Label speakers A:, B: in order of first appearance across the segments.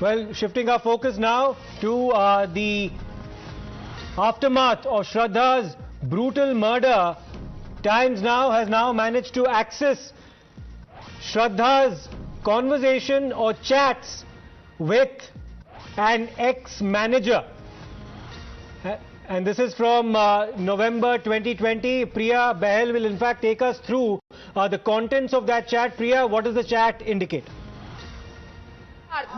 A: Well, shifting our focus now to the aftermath of Shraddha's brutal murder, Times has now managed to access Shraddha's conversation or chats with an ex-manager. And this is from November 2020. Priya Bahel will in fact take us through the contents of that chat. Priya, what does the chat indicate?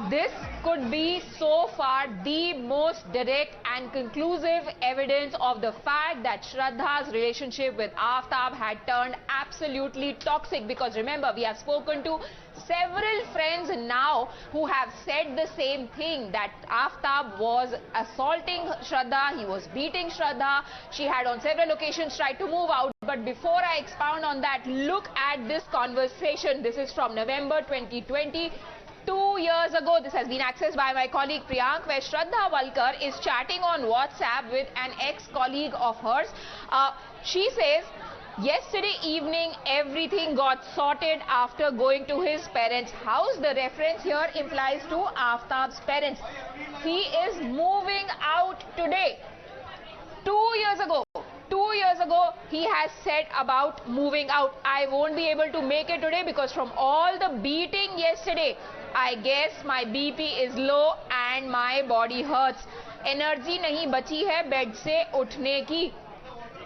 B: This could be so far the most direct and conclusive evidence of the fact that Shraddha's relationship with Aaftab had turned absolutely toxic, because remember, we have spoken to several friends now who have said the same thing, that Aaftab was assaulting Shraddha, he was beating Shraddha, she had on several occasions tried to move out. But before I expound on that, look at this conversation. This is from November 2020. 2 years ago, this has been accessed by my colleague Priyank, where Shraddha Walkar is chatting on WhatsApp with an ex-colleague of hers. She says, yesterday evening everything got sorted after going to his parents' house. The reference here implies to Aaftab's parents. He is moving out today. 2 years ago. 2 years ago, he has said about moving out. I won't be able to make it today because from all the beating yesterday, I guess my BP is low and my body hurts. Energy nahi bachi hai bed se uthne ki.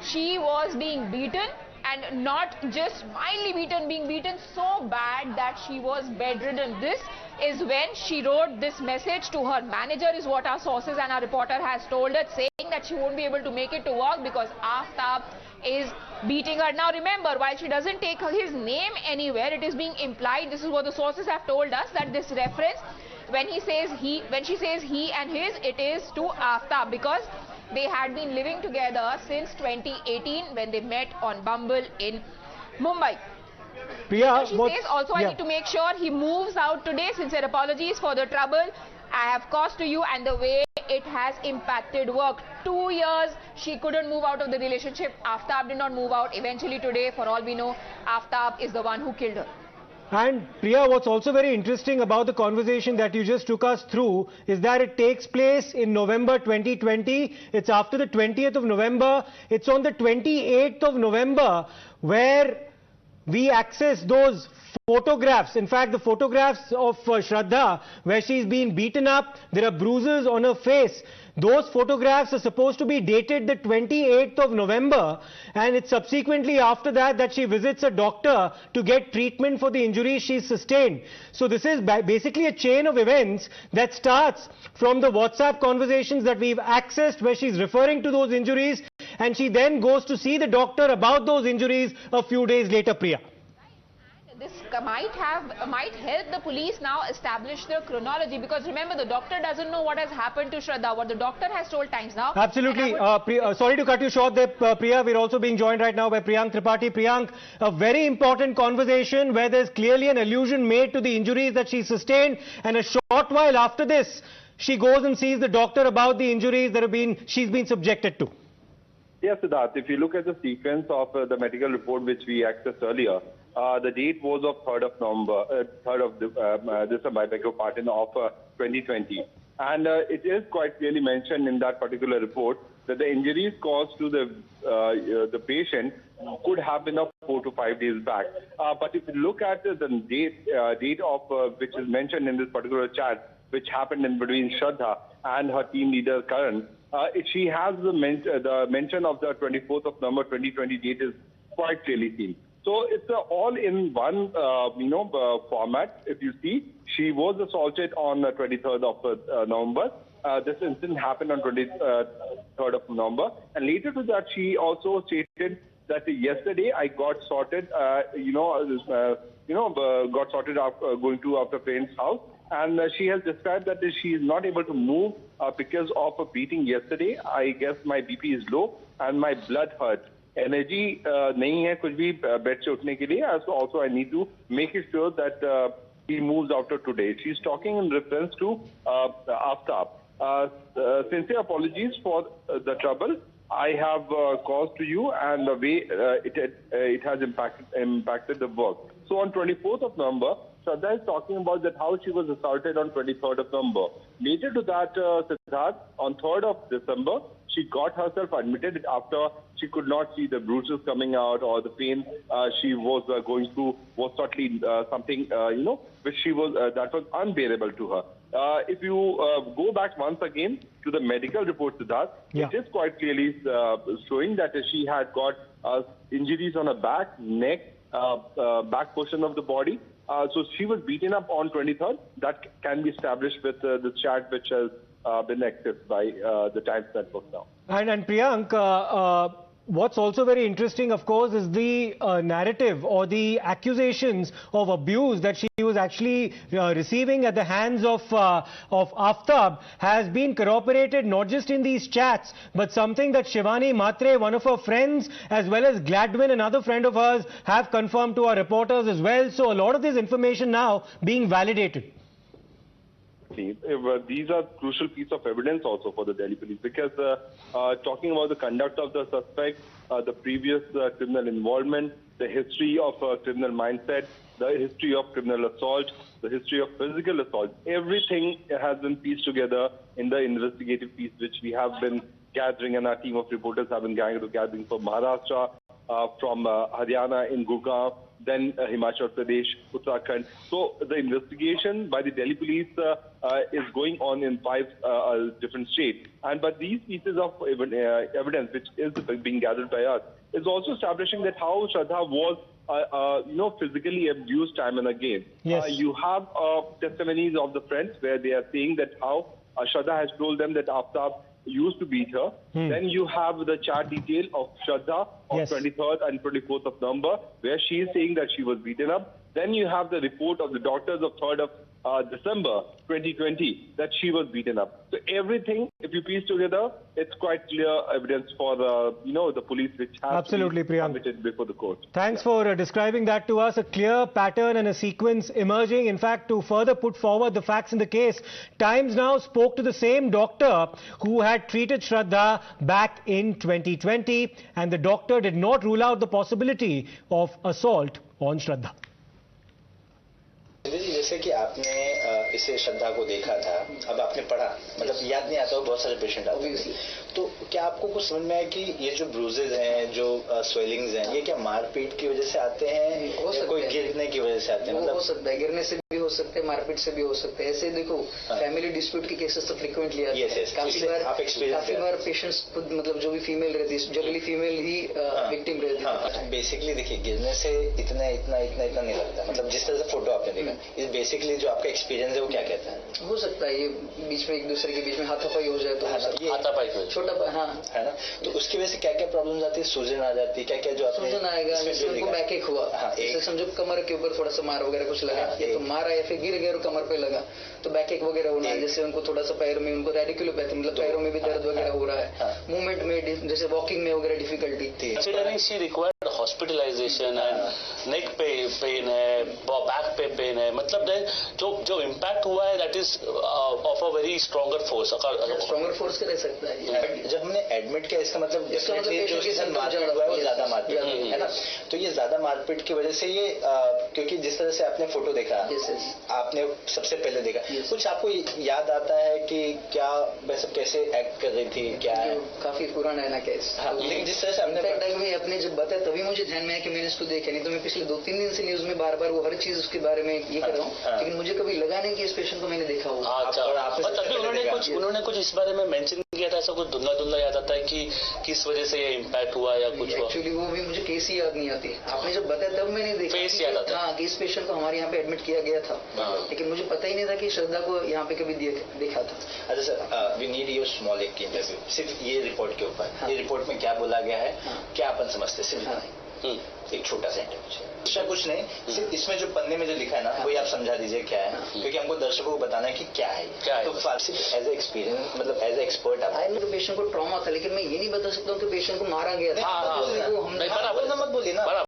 B: She was being beaten, and not just mildly beaten, being beaten so bad that she was bedridden. This is when she wrote this message to her manager, is what our sources and our reporter has told us, saying that she won't be able to make it to work because Aaftab is beating her. Now remember, while she doesn't take his name anywhere, it is being implied, this is what the sources have told us, that this reference, when she says he and his, it is to Aaftab, because they had been living together since 2018 when they met on Bumble in Mumbai.
A: Priya,
B: she says also, I need to make sure he moves out today. Sincere apologies for the trouble I have caused to you and the way it has impacted work. 2 years she couldn't move out of the relationship. Aaftab did not move out. Eventually today, for all we know, Aaftab is the one who killed her.
A: And Priya, what's also very interesting about the conversation that you just took us through is that it takes place in November 2020. It's after the 20th of November. It's on the 28th of November where we access those photographs. In fact, the photographs of Shraddha, where she's been beaten up, there are bruises on her face. Those photographs are supposed to be dated the 28th of November, and it's subsequently after that she visits a doctor to get treatment for the injuries she's sustained. So this is basically a chain of events that starts from the WhatsApp conversations that we've accessed, where she's referring to those injuries, and she then goes to see the doctor about those injuries a few days later, Priya.
B: This might help the police now establish the chronology, because remember, the doctor doesn't know what has happened to Shraddha. What the doctor has told Times Now.
A: Absolutely. Sorry to cut you short there, Priya. We're also being joined right now by Priyank Tripathi. Priyank, a very important conversation where there's clearly an allusion made to the injuries that she sustained, and a short while after this, she goes and sees the doctor about the injuries that she's been subjected to.
C: Yes, Siddharth, if you look at the sequence of the medical report which we accessed earlier, the date was of 3rd of November, 3rd of December, I beg your pardon, of 2020. And it is quite clearly mentioned in that particular report that the injuries caused to the patient could have been of 4 to 5 days back. But if you look at the date of which is mentioned in this particular chat, which happened in between Shraddha and her team leader Karan, she has the mention of the 24th of November 2020 date is quite clearly seen. So it's all in one format. If you see, she was assaulted on the 23rd of November. This incident happened on 23rd of November, and later to that she also stated that yesterday I got sorted, got sorted after going to a friend's house. And she has described that she is not able to move because of a beating yesterday. I guess my BP is low and my blood hurts. Energy nahi hai kuch bhi bed se uthne ke liye. So also I need to make it sure that he moves after today. She's talking in reference to Aaftab. Sincere apologies for the trouble I have caused to you and the way it has impacted the work. So on 24th of November, Shraddha is talking about that how she was assaulted on 23rd of November. Later to that, Siddharth, on 3rd of December, she got herself admitted after she could not see the bruises coming out or the pain she was going through was totally something, which she was that was unbearable to her. If you go back once again to the medical report, Siddharth, it is quite clearly showing that she had got injuries on her back, neck, back portion of the body. So she was beaten up on 23rd. That can be established with the chat which has been accessed by the Times Network now. And
A: Priyank, what's also very interesting, of course, is the narrative or the accusations of abuse that she was actually receiving at the hands of Aaftab has been corroborated not just in these chats, but something that Shivani Matre, one of her friends, as well as Gladwin, another friend of hers, have confirmed to our reporters as well. So a lot of this information now being validated.
C: These are crucial piece of evidence also for the Delhi police, because talking about the conduct of the suspect, the previous criminal involvement, the history of criminal mindset, the history of criminal assault, the history of physical assault, everything has been pieced together in the investigative piece which we have been gathering, and our team of reporters have been gathering from Maharashtra, from Haryana in Gurgaon, then Himachal Pradesh, Uttarakhand. So the investigation by the Delhi police is going on in 5 different states. But these pieces of evidence which is being gathered by us is also establishing that how Shraddha was physically abused time and again.
A: Yes.
C: You have testimonies of the friends where they are saying that how Shraddha has told them that Aaftab used to beat her. Then you have the chat detail of Shraddha of 23rd and 24th of November, where she is saying that she was beaten up. Then you have the report of the doctors of 3rd of December 2020 that she was beaten up. So everything, if you piece together, it's quite clear evidence for the police which has
A: Absolutely,
C: to be submitted before the court.
A: Thanks for describing that to us. A clear pattern and a sequence emerging. In fact, to further put forward the facts in the case, Times now spoke to the same doctor who had treated Shraddha back in 2020, and the doctor did not rule out the possibility of assault on Shraddha.
D: जैसे कि आपने इसे श्रद्धा को देखा था, अब आपने पढ़ा, मतलब याद नहीं आता हो, बहुत सारे पेशेंट आते हैं, तो क्या आपको कुछ समझ में आया कि ये जो ब्रूजेज हैं, जो स्वेलिंग्स हैं, ये क्या मारपीट की वजह से आते हैं या कोई गिरने की वजह से आते हैं? मतलब
E: हो सकता है, गिरने से भी हो सकते हैं, मारपीट से भी हो सकते हैं. ऐसे देखो, फैमिली डिस्प्यूट के केसेस तो फ्रिक्वेंटली आते हैं. काफी बार पेशेंट्स खुद, मतलब जो भी फीमेल रहती है, जनरली फीमेल ही विक्टिम रहती है.
D: बेसिकली देखिए, गिरने से इतना नहीं लगता, मतलब जिस तरह से फोटो आपने देखा, ये बेसिकली जो आपका एक्सपीरियंस है वो क्या कहता है?
E: हो सकता है ये बीच में एक दूसरे के बीच में हाथापाई हो जाए तो
D: हाथापाई
E: छोटा, हाँ
D: है ना. तो उसकी वजह से क्या क्या प्रॉब्लम आती है? सूजन आ जाती है, क्या क्या जो
E: सूजन आएगा, उनको बैक एक हुआ, जैसे समझो कमर के ऊपर थोड़ा सा मार वगैरह कुछ लगा, या तो मारा या फिर गिर गया और कमर पे लगा, तो बैक एक वगैरह होना है. जैसे उनको थोड़ा सा पैर में, उनको रेडिकुलोपैथी, मतलब पैरों में भी दर्द वगैरह हो रहा है, मूवमेंट में, जैसे वॉकिंग में वगैरह डिफिकल्टी थी.
F: हॉस्पिटलाइजेशन है, नेक पेन है, बैक पे पेन है, मतलब जो इम्पैक्ट हुआ है that is of a very stronger force
E: का रह सकता है.
D: जब हमने एडमिट किया, इसका मतलब मारपीट हुआ है वो ज्यादा मारपीट है ना. तो ये ज्यादा मारपीट की वजह से ये क्योंकि जिस तरह से आपने फोटो देखा, आपने सबसे पहले देखा, कुछ आपको याद आता है कि क्या वैसे कैसे एक्ट कर रही थी? क्या है,
E: काफी पुराना है ना केस,
D: लेकिन जिस तरह से
E: आपने जब बताया तभी मुझे ध्यान में आया कि मैंने इसको देखा नहीं, तो मैं पिछले 2-3 दिन से न्यूज में बार बार वो हर चीज उसके बारे में ये कर रहा हूँ, लेकिन मुझे कभी लगा नहीं कि इस पेशेंट को मैंने देखा होगा.
F: उन्होंने कुछ इस बारे में मेंशन किया था, ऐसा कुछ धुंधला याद आता है कि किस वजह से ये इम्पैक्ट हुआ या कुछ?
E: एक्चुअली वो भी मुझे केस ही याद नहीं आती. आपने जब बताया तब मैंने देखा,
F: फेस याद आता है.
E: हाँ, कि इस पेशेंट को हमारे यहाँ पे एडमिट किया गया था, लेकिन मुझे पता ही नहीं था कि श्रद्धा को यहाँ पे कभी देखा था.
D: अच्छा sir, we need your small एक इंटरव्यू सिर्फ ये रिपोर्ट के ऊपर. ये रिपोर्ट में क्या बोला गया है, क्या अपन समझते हैं, सिर्फ एक छोटा सा इंटरव्यू, कुछ नहीं, सिर्फ इसमें जो पन्ने में जो लिखा है ना, वही आप समझा दीजिए क्या है, क्योंकि हमको दर्शकों को बताना है कि क्या है. तो सिर्फ एज ए एक्सपीरियंस, मतलब एज ए एक्सपर्ट आप,
E: पेशेंट को ट्रॉमा था, लेकिन मैं ये नहीं बता सकता हूँ कि पेशेंट को मारा गया था.
D: मत बोलिए ना.